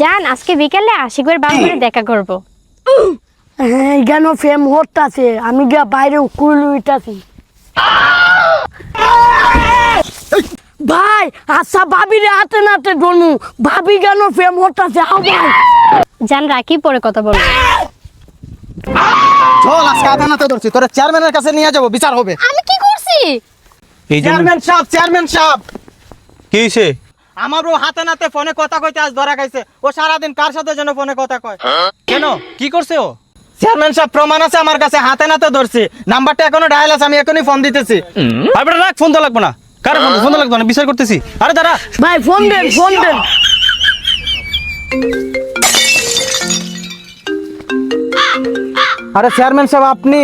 জান আজকে বিকেলে আশিকের বাবার দেখা করব। হ্যাঁ কেন ফেম হচ্ছে আমি গিয়া বাইরে কুলুইতাছি ভাই আচ্ছা ভাবিরে হাতে নাতে ডনু ভাবি কেন ফেম হচ্ছে আও ভাই জান রাখি পরে কথা বলবো। চল আজকে আধা নাতে ধরছি, তোরা চেয়ারম্যানের কাছে নিয়ে যাবো, বিচার হবে। আমি কি করছি? এই জন্য চেয়ারম্যান সাহেব কি হইছে? আমারও হাতে নাতে ফোনে কথা কইতে আজ ধরা খাইছে। ও সারাদিন কার সাথে যেন ফোনে কথা কয়। কেন কি করছে ও? চেয়ারম্যান সাহেব প্রমাণ আছে আমার কাছে, হাতে নাতে ধরছি, নাম্বারটা এখনো ডায়াল আছে, আমি এখনই ফোন দিতেছি। আর বেটা রাখ, ফোন তো লাগবে না। কার ফোন তো লাগবে না, বিচার করতেছি। আরে দাঁড়া। ভাই ফোন দেন ফোন দেন আরে চেয়ারম্যান সাহেব আপনি